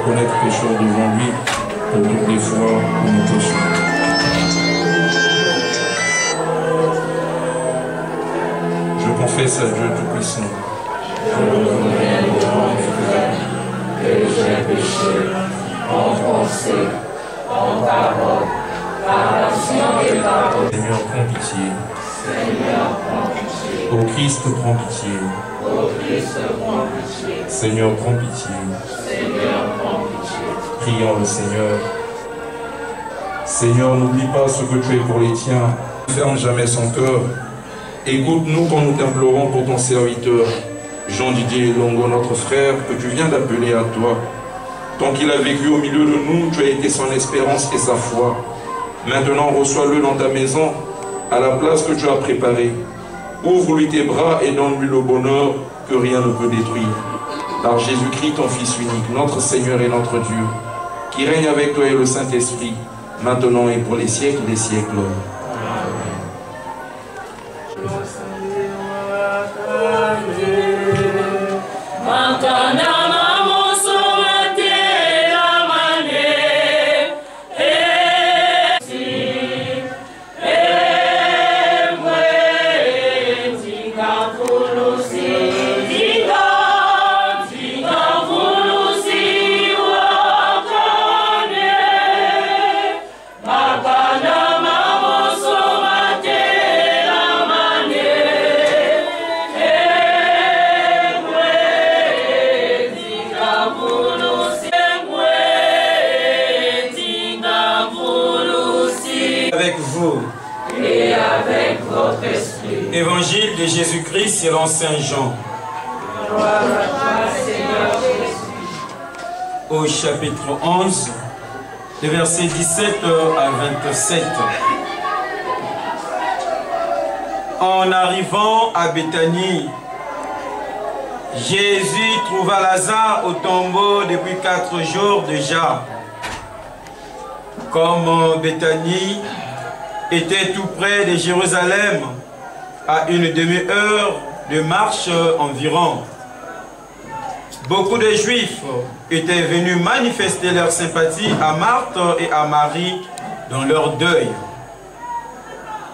reconnaître pécheur devant lui pour toutes les fois où nous péchons. Je confesse à Dieu Tout-Puissant que j'ai péché en pensée, en parole, par action et par Seigneur, prends pitié. Seigneur, prends pitié. Ô Christ, prends pitié. Ô Christ, prends pitié. Seigneur, prends pitié. Seigneur, prends pitié. Prions le Seigneur. Seigneur, n'oublie pas ce que tu es pour les tiens. Ne ferme jamais son cœur. Écoute-nous quand nous t'implorons pour ton serviteur, Jean-Didier Longo, notre frère, que tu viens d'appeler à toi. Tant qu'il a vécu au milieu de nous, tu as été son espérance et sa foi. Maintenant, reçois-le dans ta maison, à la place que tu as préparée. Ouvre-lui tes bras et donne-lui le bonheur que rien ne peut détruire. Par Jésus-Christ, ton Fils unique, notre Seigneur et notre Dieu, qui règne avec toi et le Saint-Esprit, maintenant et pour les siècles des siècles. Et avec votre esprit. Évangile de Jésus-Christ selon Saint Jean. Gloire à toi, Seigneur Jésus. Au chapitre 11, de versets 17 à 27. En arrivant à Béthanie, Jésus trouva Lazare au tombeau depuis 4 jours déjà. Comme Béthanie était tout près de Jérusalem, à une demi-heure de marche environ, beaucoup de Juifs étaient venus manifester leur sympathie à Marthe et à Marie dans leur deuil.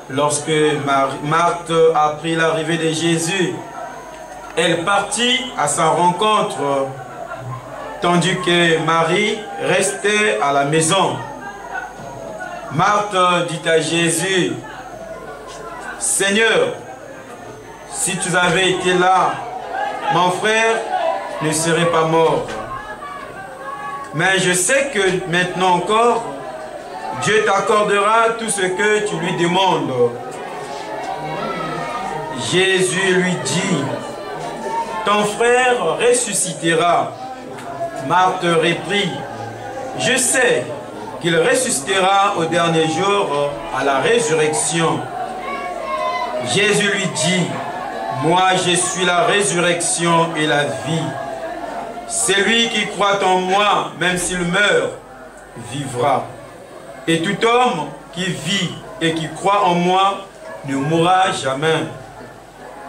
Lorsque Marthe apprit l'arrivée de Jésus, elle partit à sa rencontre, tandis que Marie restait à la maison. Marthe dit à Jésus, « Seigneur, si tu avais été là, mon frère ne serait pas mort. Mais je sais que maintenant encore, Dieu t'accordera tout ce que tu lui demandes. » Jésus lui dit, « Ton frère ressuscitera. » Marthe reprit, « Je sais qu'il ressuscitera au dernier jour à la résurrection. » Jésus lui dit, « Moi je suis la résurrection et la vie. Celui qui croit en moi, même s'il meurt, vivra. Et tout homme qui vit et qui croit en moi ne mourra jamais.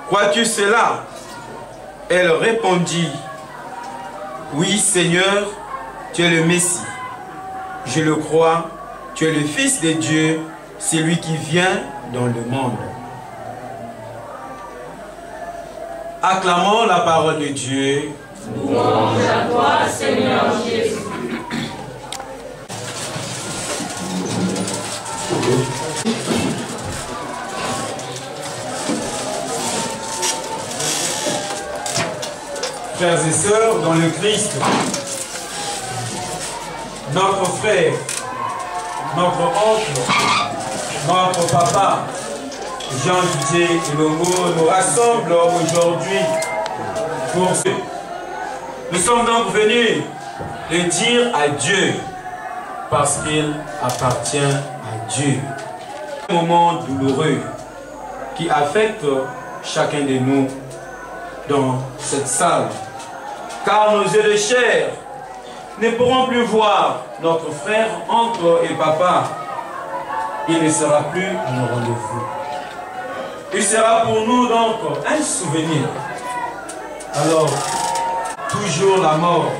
Crois-tu cela? » Elle répondit, « Oui, Seigneur, tu es le Messie. Je le crois, tu es le Fils de Dieu, celui qui vient dans le monde. » Acclamons la parole de Dieu. Louange à toi, Seigneur Jésus. Frères et sœurs dans le Christ, notre frère, notre oncle, notre papa, Jean-Didier Longo, nous rassemble aujourd'hui pour ce. Nous sommes donc venus le dire à Dieu, parce qu'il appartient à Dieu. Un moment douloureux qui affecte chacun de nous dans cette salle, car nos yeux de chair ne pourront plus voir notre frère, oncle et papa. Il ne sera plus à nos rendez-vous. Il sera pour nous donc un souvenir. Alors, toujours la mort,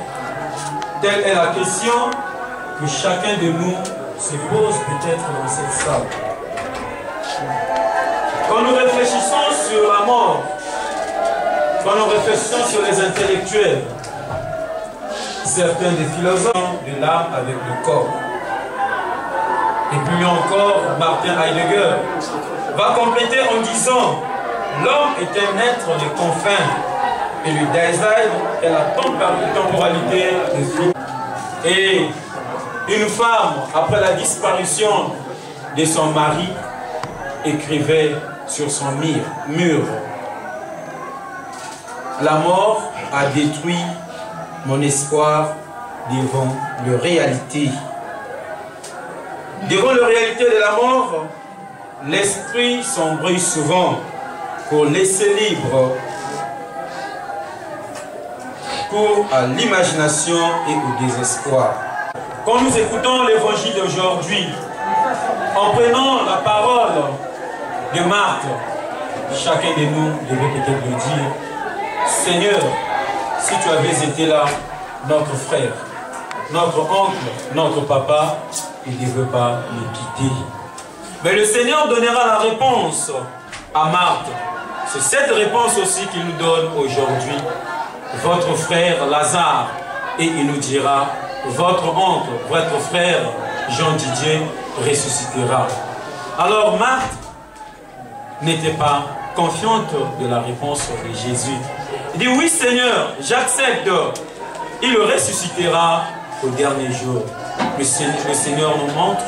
Telle est la question que chacun de nous se pose peut-être dans cette salle. Quand nous réfléchissons sur la mort, quand nous réfléchissons sur les intellectuels, certains des philosophes de l'âme avec le corps. Et puis encore, Martin Heidegger va compléter en disant l'homme est un être de confins et le Dasein est la temporalité de vie. Et une femme, après la disparition de son mari, écrivait sur son mur: la mort a détruit mon espoir devant la réalité. Devant la réalité de la mort, l'esprit s'embrouille souvent pour laisser libre cours à l'imagination et au désespoir. Quand nous écoutons l'évangile d'aujourd'hui, en prenant la parole de Marthe, chacun de nous devait peut-être le dire: Seigneur, si tu avais été là, notre frère, notre oncle, notre papa, il ne veut pas le quitter. Mais le Seigneur donnera la réponse à Marthe. C'est cette réponse aussi qu'il nous donne aujourd'hui. Votre frère Lazare, et il nous dira: votre oncle, votre frère Jean-Didier ressuscitera. Alors Marthe n'était pas confiante de la réponse de Jésus. Il dit: oui Seigneur, j'accepte, il ressuscitera au dernier jour. Le Seigneur nous montre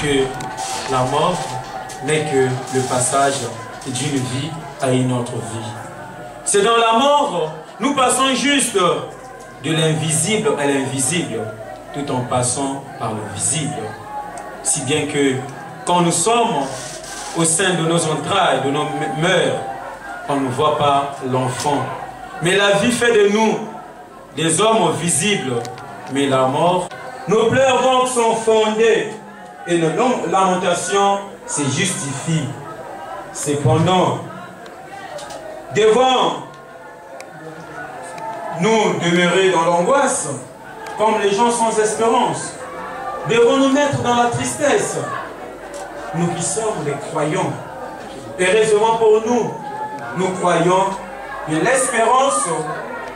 que la mort n'est que le passage d'une vie à une autre vie. C'est dans la mort, nous passons juste de l'invisible à l'invisible, tout en passant par le visible. Si bien que quand nous sommes au sein de nos entrailles, de nos mœurs, on ne voit pas l'enfant. Mais la vie fait de nous des hommes visibles, mais la mort. Nos pleurs donc sont fondées et nos lamentations se justifient. Cependant, devant nous demeurer dans l'angoisse, comme les gens sans espérance, devons nous mettre dans la tristesse, nous qui sommes les croyants. Heureusement pour nous, nous croyons que l'espérance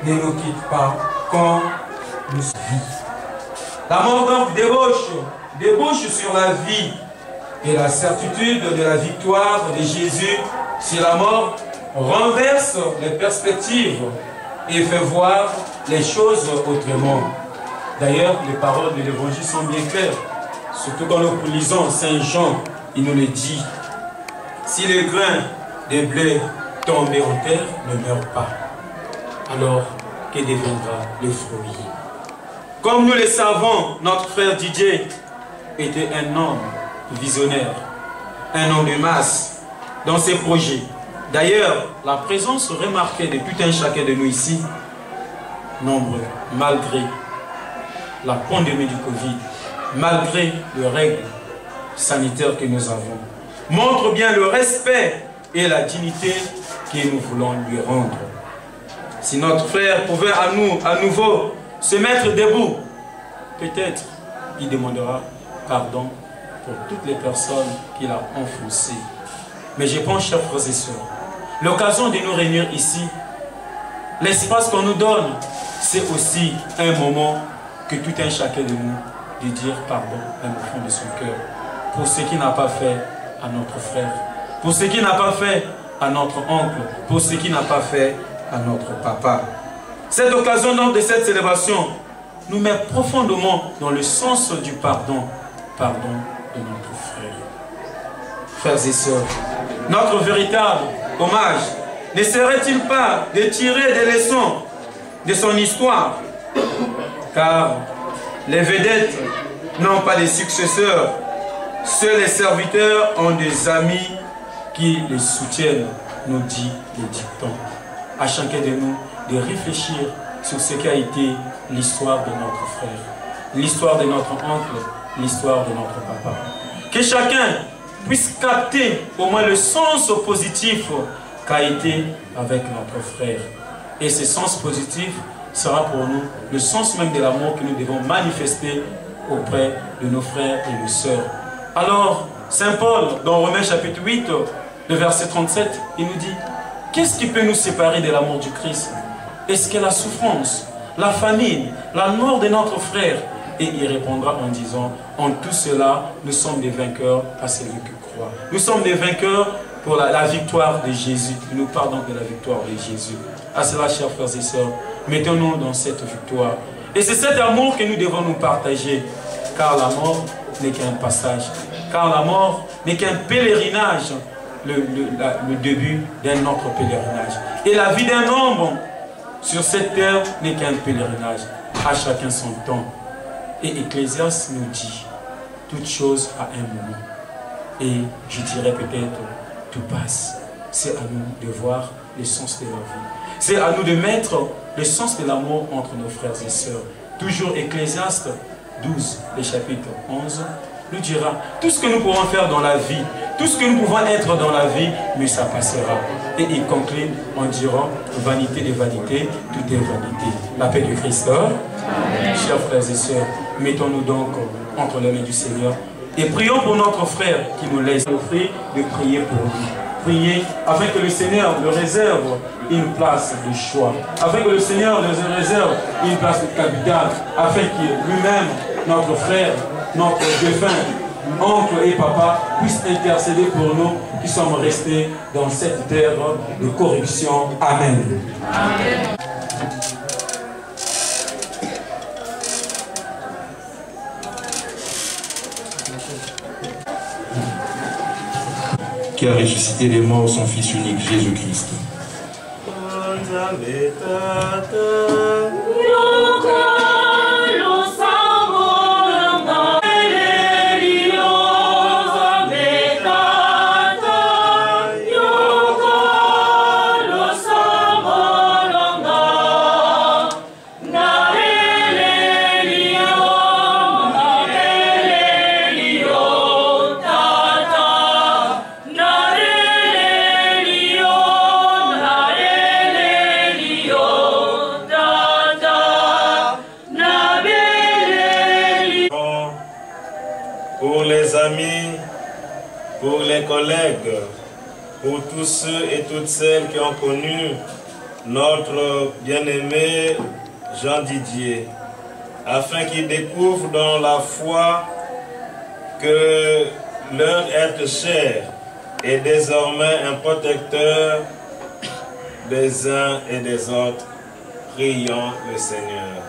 ne nous quitte pas quand nous vivons. La mort donc débouche sur la vie et la certitude de la victoire de Jésus sur la mort renverse les perspectives et fait voir les choses autrement. D'ailleurs, les paroles de l'évangile sont bien claires. Surtout quand nous lisons Saint Jean, il nous le dit: si les grains de blé tombés en terre ne meurent pas, alors que deviendra le fruit? Comme nous le savons, notre frère Didier était un homme visionnaire, un homme de masse dans ses projets. D'ailleurs, la présence remarquée de tout un chacun de nous ici, nombreux, malgré la pandémie du Covid, malgré les règles sanitaires que nous avons, montre bien le respect et la dignité que nous voulons lui rendre. Si notre frère pouvait à nouveau se mettre debout, peut-être il demandera pardon pour toutes les personnes qu'il a enfoncées. Mais je pense, chers frères et sœurs, l'occasion de nous réunir ici, l'espace qu'on nous donne, c'est aussi un moment que tout un chacun de nous de dire pardon au fond de son cœur pour ce qu'il n'a pas fait à notre frère, pour ce qu'il n'a pas fait à notre oncle, pour ce qu'il n'a pas fait à notre papa. Cette occasion donc de cette célébration nous met profondément dans le sens du pardon de notre frère. Frères et sœurs, notre véritable hommage ne serait-il pas de tirer des leçons de son histoire? Car les vedettes n'ont pas de successeurs, seuls les serviteurs ont des amis qui les soutiennent, nous dit le dicton. À chacun de nous de réfléchir sur ce qu'a été l'histoire de notre frère, l'histoire de notre oncle, l'histoire de notre papa. Que chacun puisse capter au moins le sens positif qu'a été avec notre frère. Et ce sens positif, sera pour nous le sens même de l'amour que nous devons manifester auprès de nos frères et de sœurs. Alors, Saint Paul, dans Romains chapitre 8, le verset 37, il nous dit, qu'est-ce qui peut nous séparer de l'amour du Christ? Est-ce que la souffrance, la famine, la mort de notre frère? Et il répondra en disant, en tout cela, nous sommes des vainqueurs à celui qui croit. Nous sommes des vainqueurs pour la victoire de Jésus. Il nous parle donc de la victoire de Jésus. À cela, chers frères et sœurs, mettons-nous dans cette victoire. Et c'est cet amour que nous devons nous partager, car la mort n'est qu'un passage, car la mort n'est qu'un pèlerinage, le début d'un autre pèlerinage. Et la vie d'un homme sur cette terre n'est qu'un pèlerinage, à chacun son temps. Et Ecclésiaste nous dit, toute chose a un moment. Et je dirais peut-être, tout passe. C'est à nous de voir le sens de la vie. C'est à nous de mettre le sens de l'amour entre nos frères et sœurs. Toujours Ecclésiaste 12, le chapitre 11, nous dira, tout ce que nous pouvons faire dans la vie, tout ce que nous pouvons être dans la vie, mais ça passera. Et il conclut en disant, vanité de vanité, tout est vanité. La paix du Christ. Chers frères et sœurs, mettons-nous donc entre les mains du Seigneur et prions pour notre frère qui nous laisse offrir de prier pour lui. Prier afin que le Seigneur le réserve une place de choix, afin que le Seigneur le réserve une place de capitale, afin qu'il lui-même, notre frère, notre défunt, oncle et papa, puisse intercéder pour nous qui sommes restés dans cette terre de corruption. Amen. Amen. Qui a ressuscité les morts son Fils unique, Jésus-Christ. Pour les collègues, pour tous ceux et toutes celles qui ont connu notre bien-aimé Jean Didier, afin qu'ils découvrent dans la foi que leur être cher est désormais un protecteur des uns et des autres. Prions le Seigneur.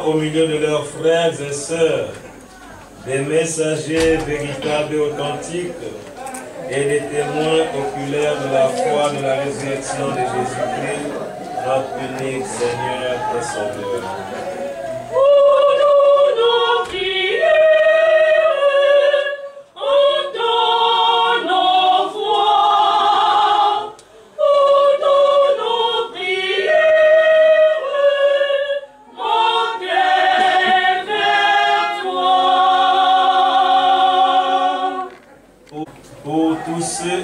Au milieu de leurs frères et sœurs, des messagers véritables et authentiques et des témoins oculaires de la foi de la résurrection de Jésus-Christ, notre unique Seigneur et Sauveur.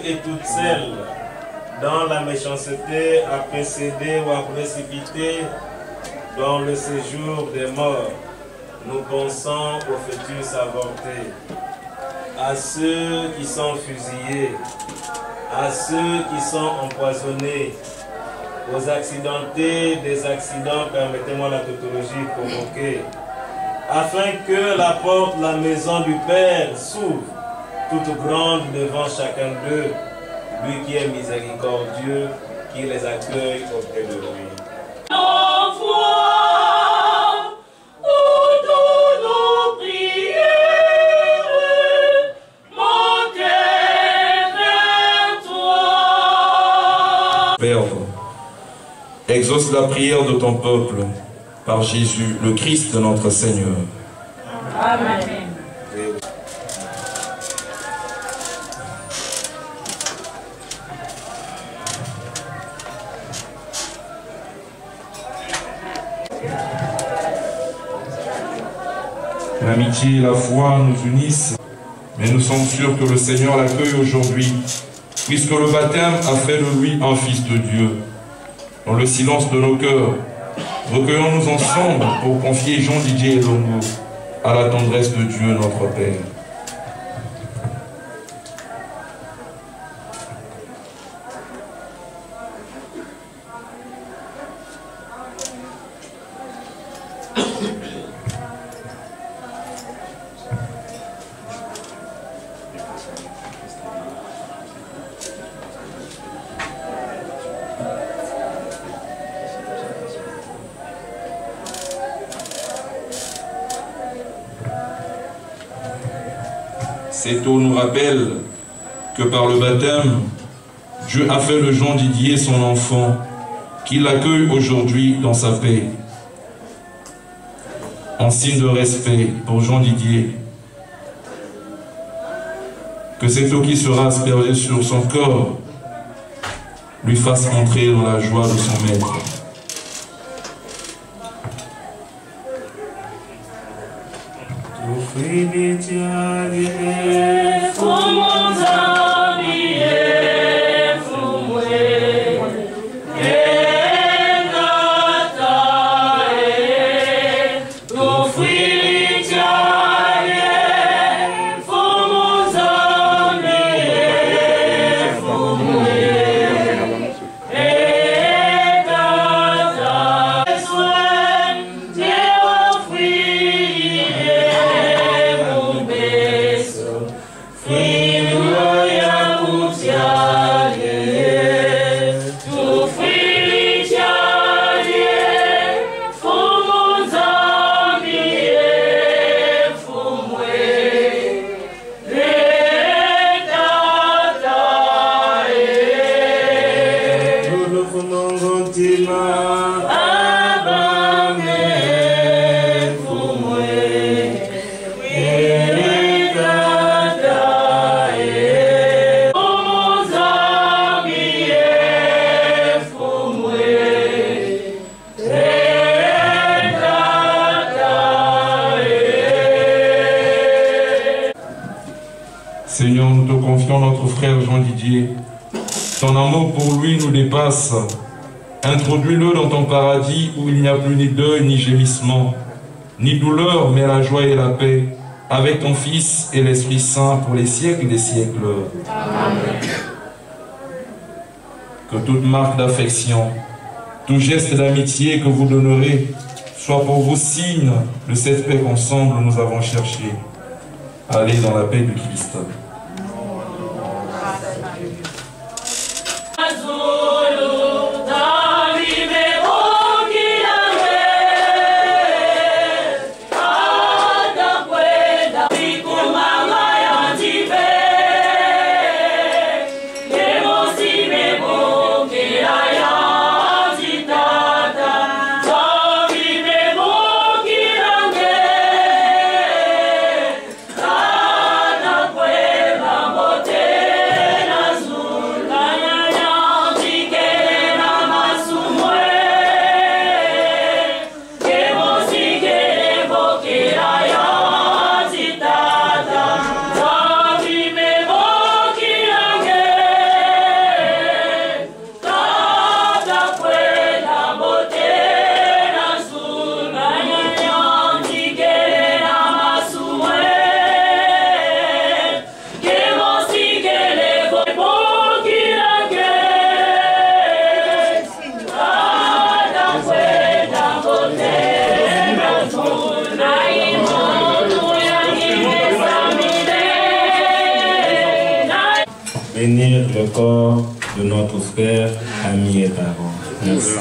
Et toutes celles dont la méchanceté a précédé ou a précipité dans le séjour des morts, nous pensons aux fœtus avortés, à ceux qui sont fusillés, à ceux qui sont empoisonnés, aux accidentés des accidents, permettez-moi la tautologie, provoqués, afin que la porte de la maison du Père s'ouvre toute grande devant chacun d'eux, lui qui est miséricordieux, qui les accueille auprès de lui. Père, exauce la prière de ton peuple par Jésus, le Christ, notre Seigneur. Amen. L'amitié et la foi nous unissent, mais nous sommes sûrs que le Seigneur l'accueille aujourd'hui, puisque le baptême a fait de lui un fils de Dieu. Dans le silence de nos cœurs, recueillons-nous ensemble pour confier Jean-Didier Elongo à la tendresse de Dieu notre Père. Cette eau nous rappelle que par le baptême, Dieu a fait de Jean-Didier son enfant, qu'il l'accueille aujourd'hui dans sa paix. En signe de respect pour Jean-Didier, que cette eau qui sera aspergée sur son corps lui fasse entrer dans la joie de son maître. Seigneur, nous te confions notre frère Jean-Didier. Ton amour pour lui nous dépasse. Introduis-le dans ton paradis où il n'y a plus ni deuil, ni gémissement, ni douleur, mais la joie et la paix, avec ton Fils et l'Esprit Saint pour les siècles des siècles. Amen. Que toute marque d'affection, tout geste d'amitié que vous donnerez, soit pour vous signe de cette paix qu'ensemble nous avons cherché. Allez dans la paix du Christ. Bénir le corps de notre frère, ami et parent. Merci.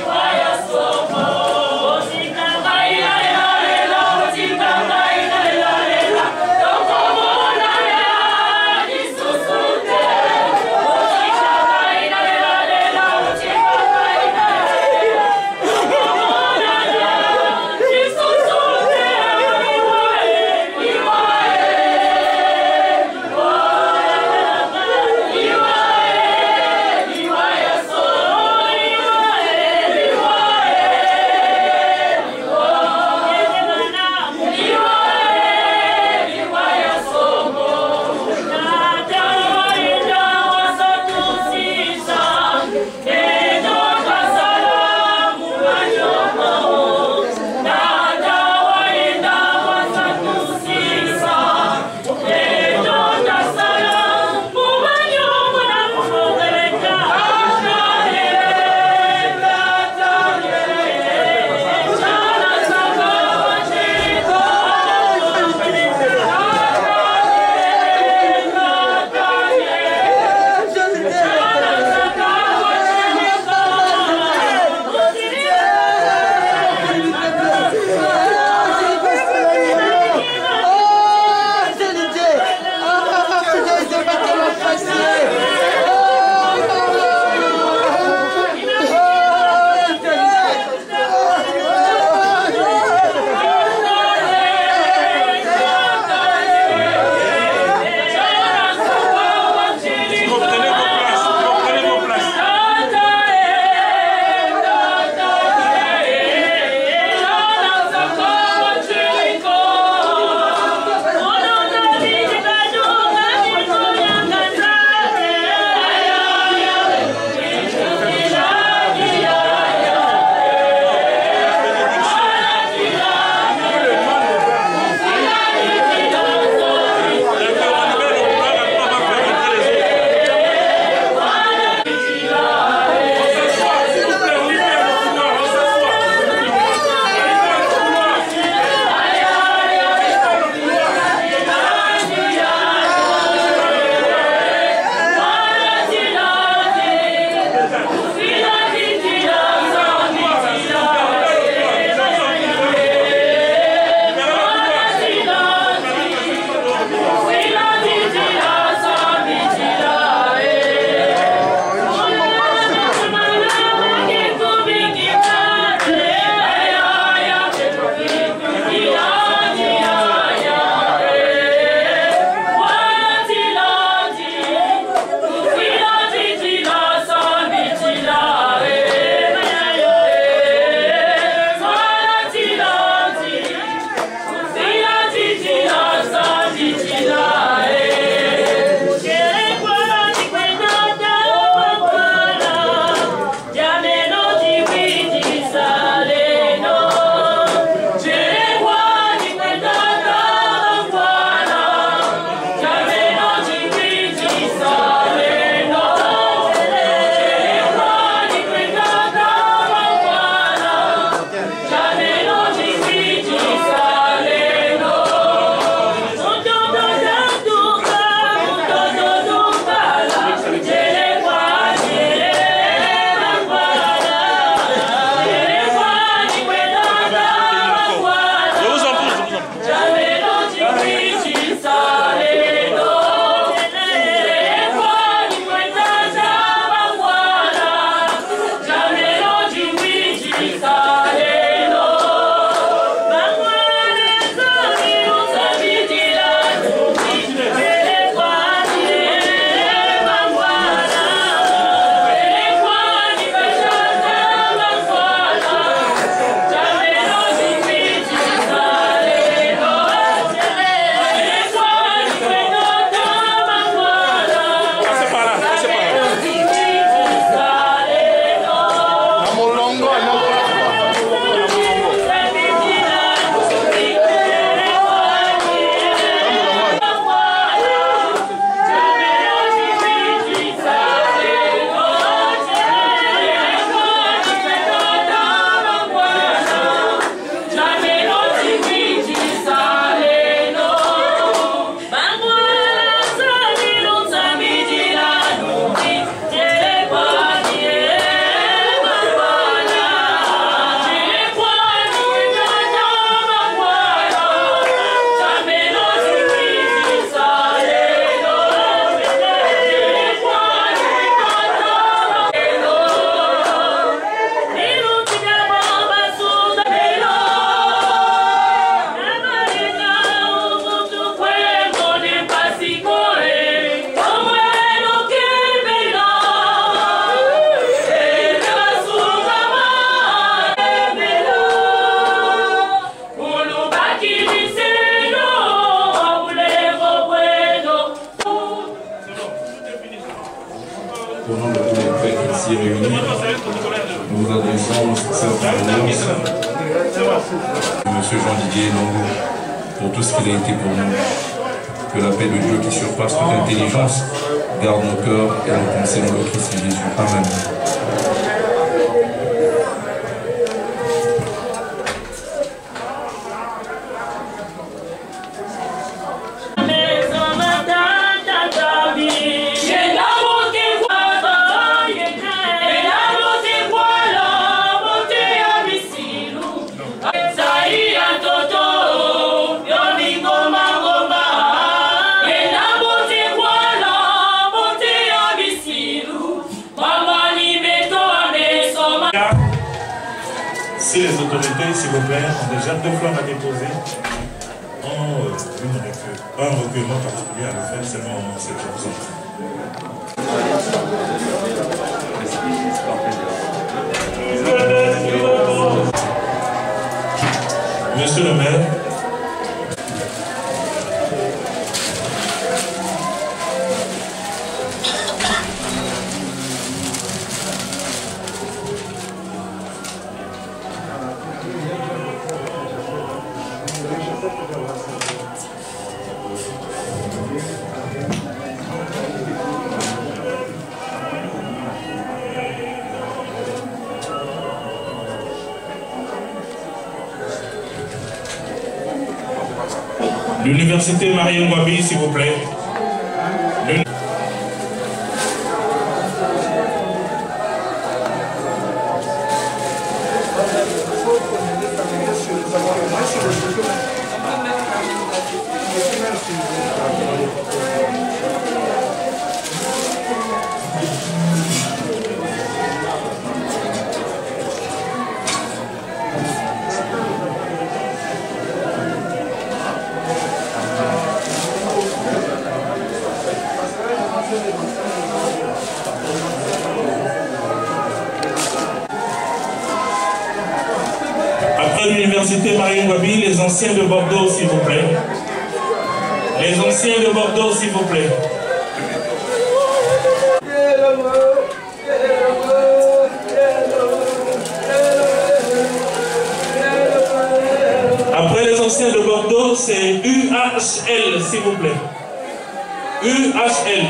Iwae, nos sincères condoléances. Monsieur Jean-Didier Longo, pour tout ce qu'il a été pour nous. Que la paix de Dieu qui surpasse toute intelligence garde nos cœurs et nos pensées dans le Christ Jésus. Amen. Si les autorités, s'il vous plaît, ont déjà 2 fleurs à déposer, un recueillement particulier à le faire seulement en cette journée. Monsieur le maire, l'université Mariam Wabi, s'il vous plaît. Après l'université Mariam Wabi, les anciens de Bordeaux, s'il vous plaît. Les anciens de Bordeaux, s'il vous plaît. Après les anciens de Bordeaux, c'est UHL, s'il vous plaît. UHL.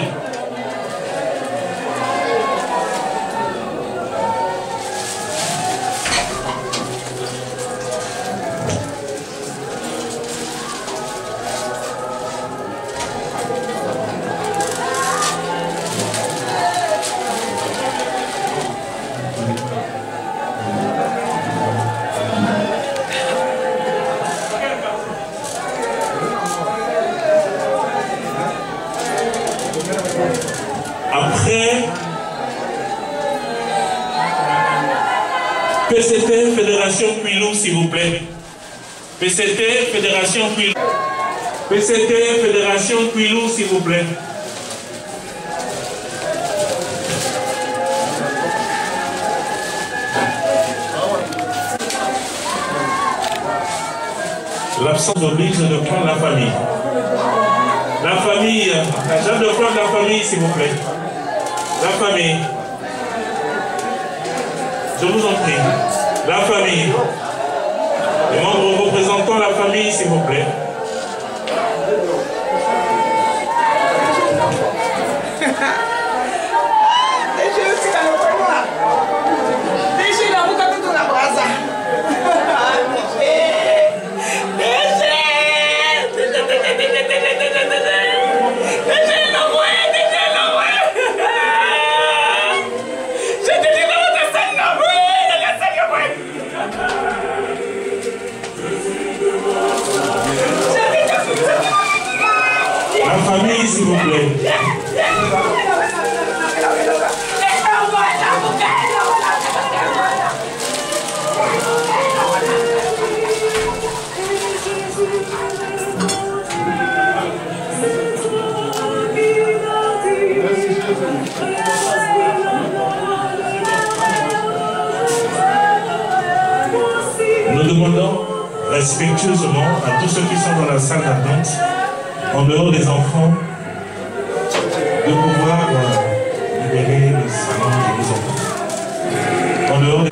Après, PCT, Fédération Quilou, s'il vous plaît. PCT, Fédération Quilou. PCT, Fédération Quilou, s'il vous plaît. L'absence oblige de prendre la famille. La famille, j'aime de prendre la famille, s'il vous plaît. La famille. Je vous en prie. La famille. Les membres représentant la famille, s'il vous plaît. La famille, s'il vous plaît. Nous demandons respectueusement à tous ceux qui sont dans la salle d'attente, en dehors des enfants, de pouvoir libérer le salon des enfants. En dehors des...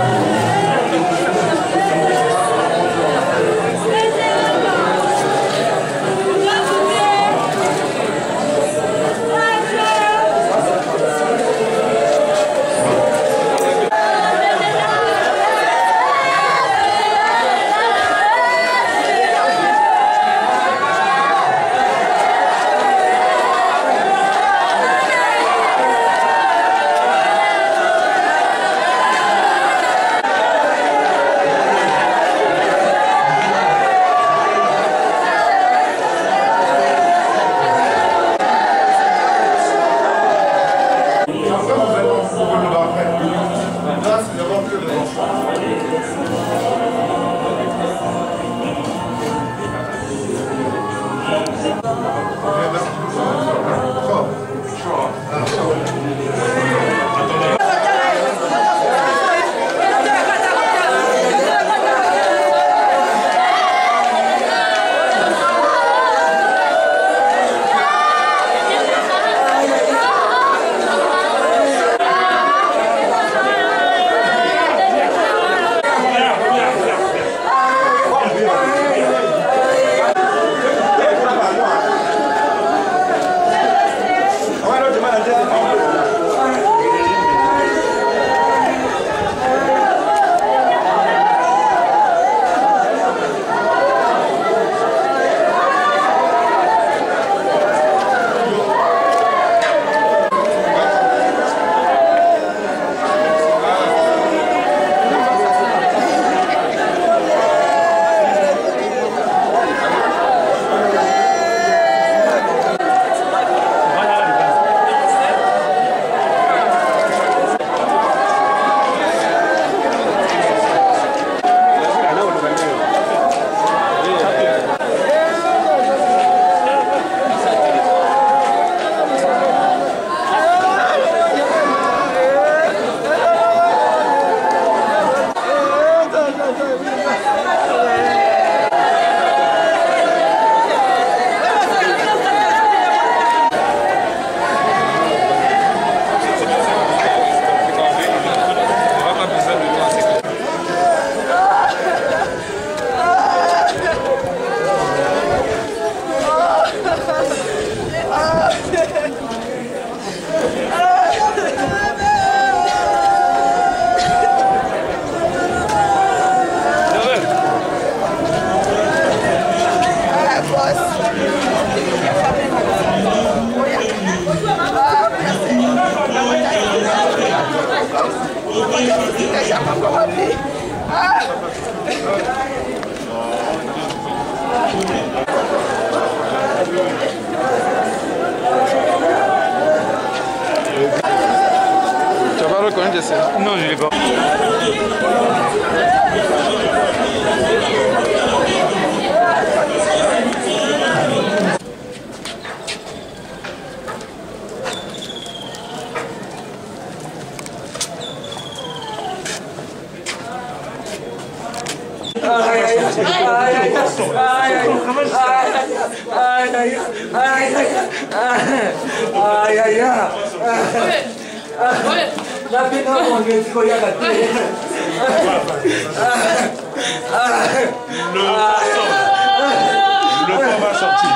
Le corps va sortir.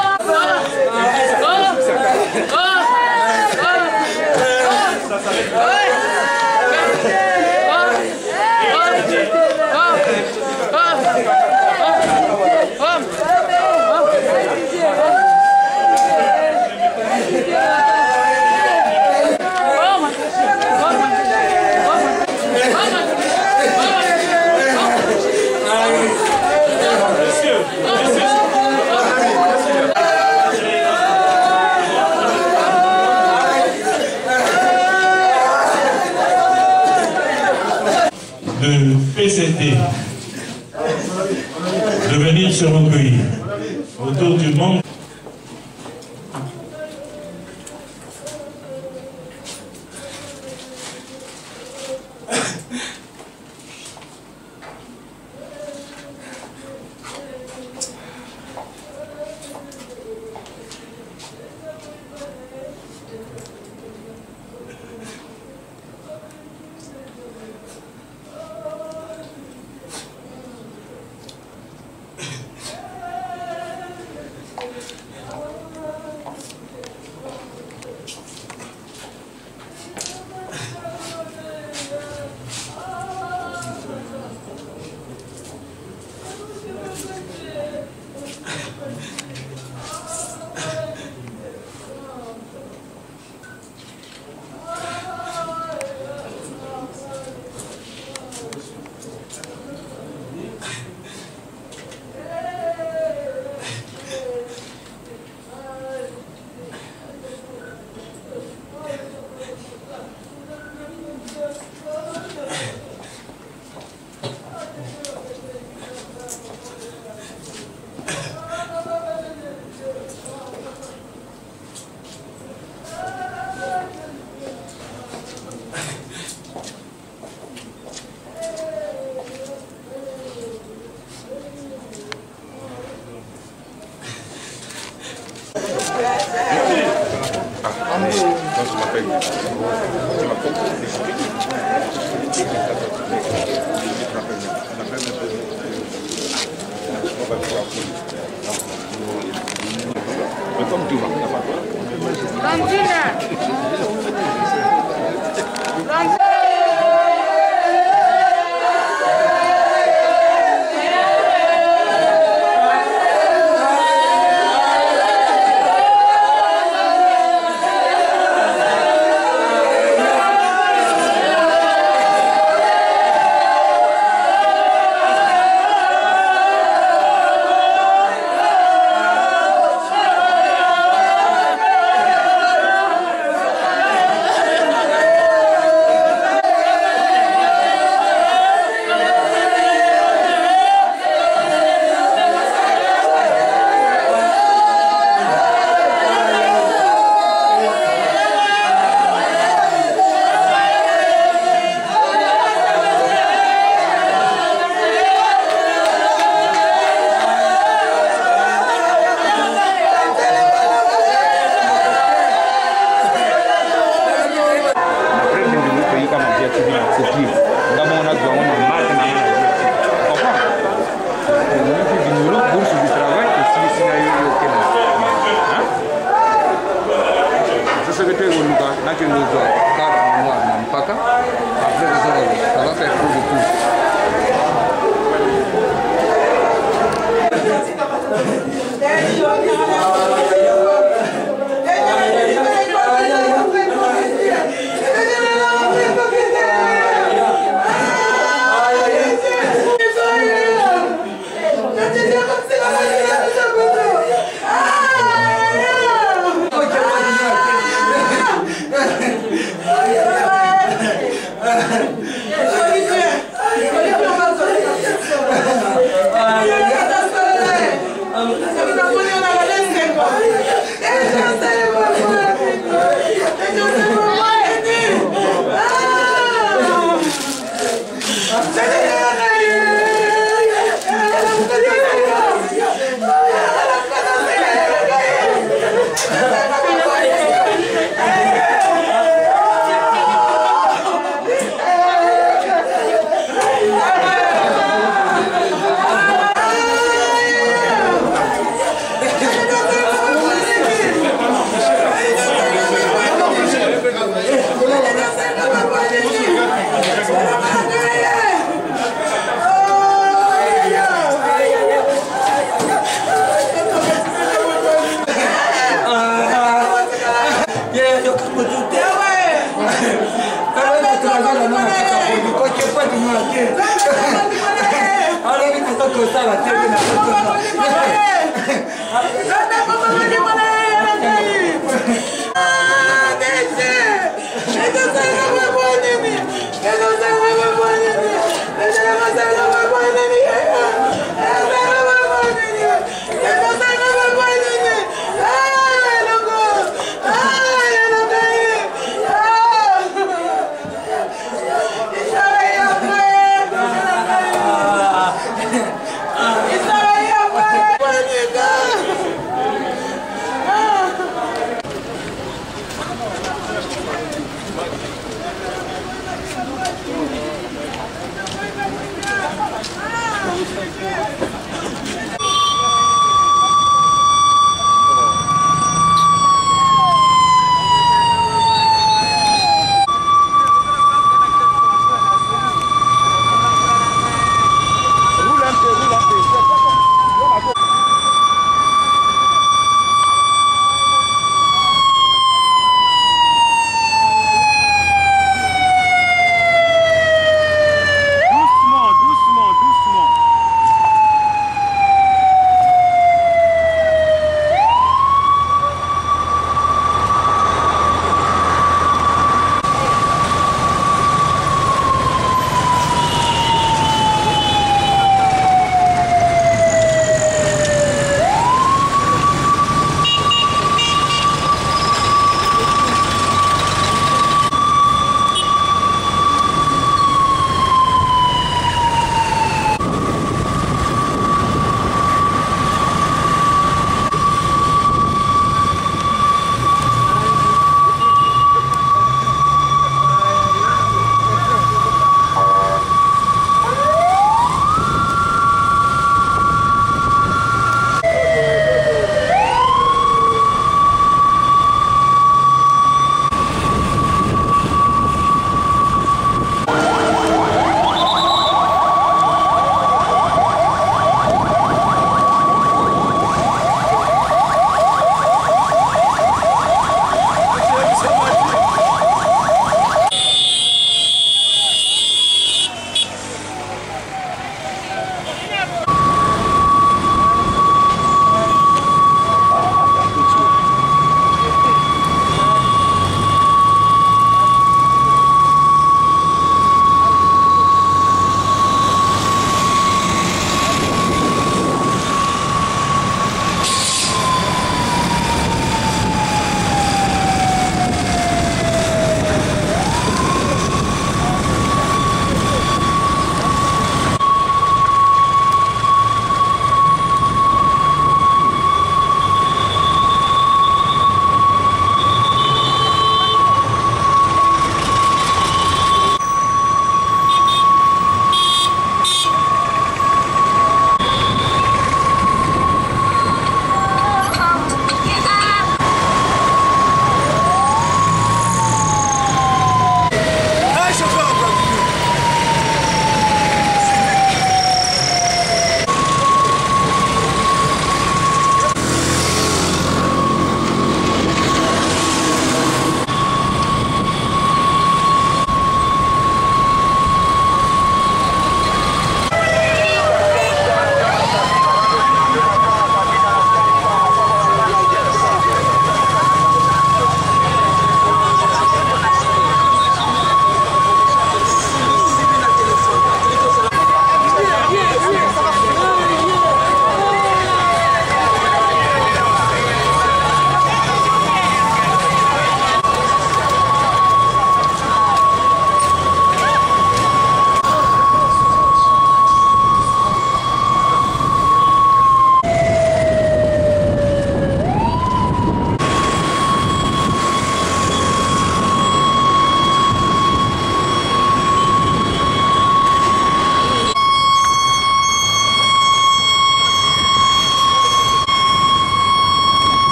De PCT, de venir se recueillir autour du monde.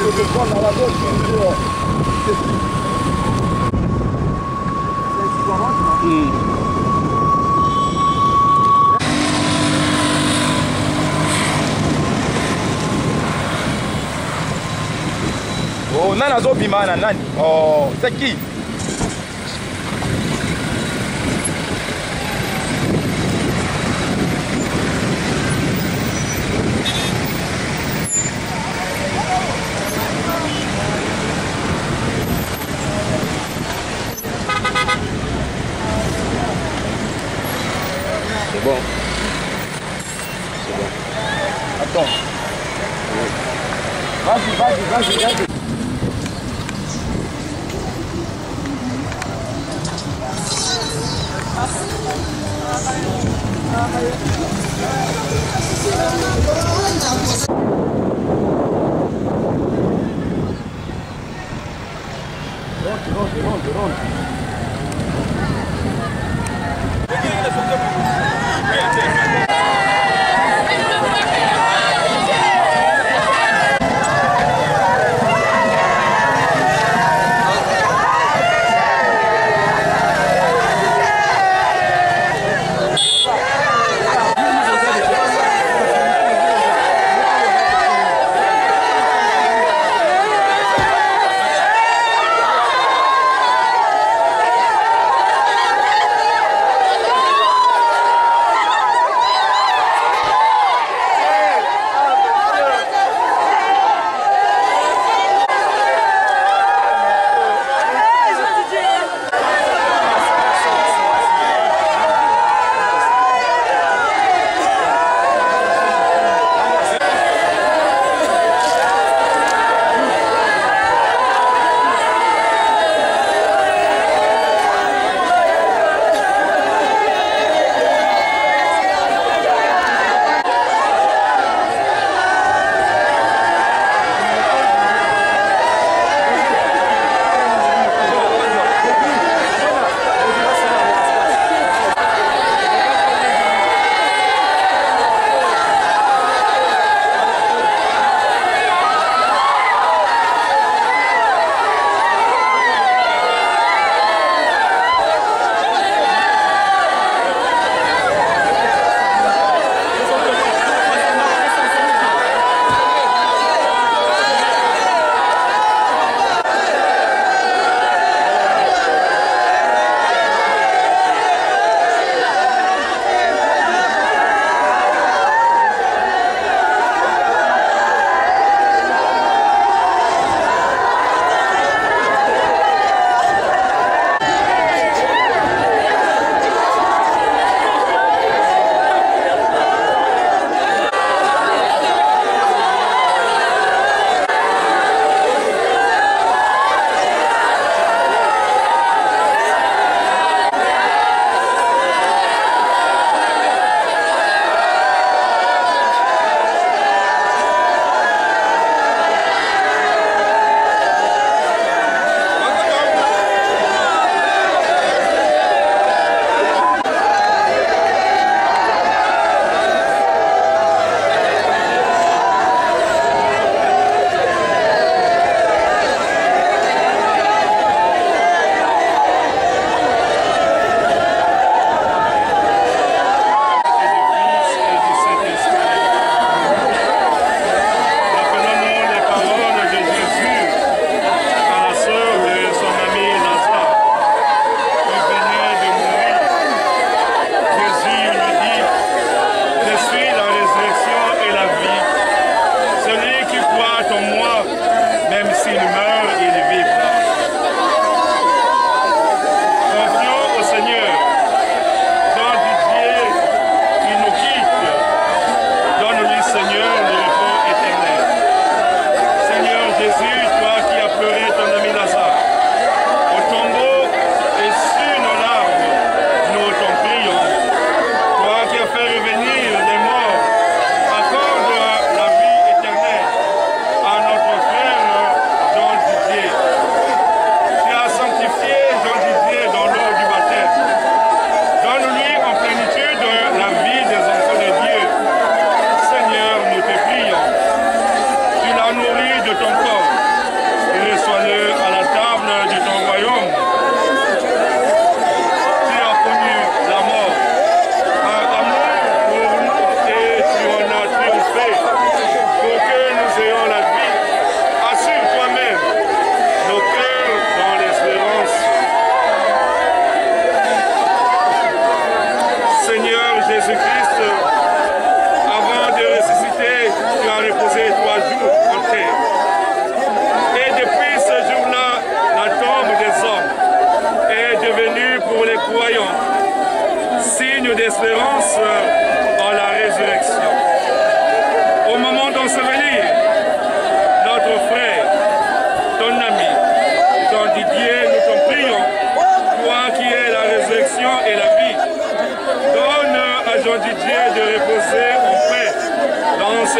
Oh, nani azobima na nani? Oh, c'est qui? C'est bon. C'est bon. Attends. Vas-y.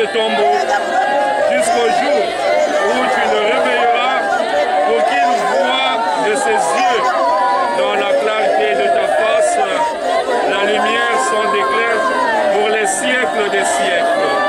ce tombeau jusqu'au jour où tu le réveilleras pour qu'il voie de ses yeux dans la clarté de ta face la lumière son éclair pour les siècles des siècles.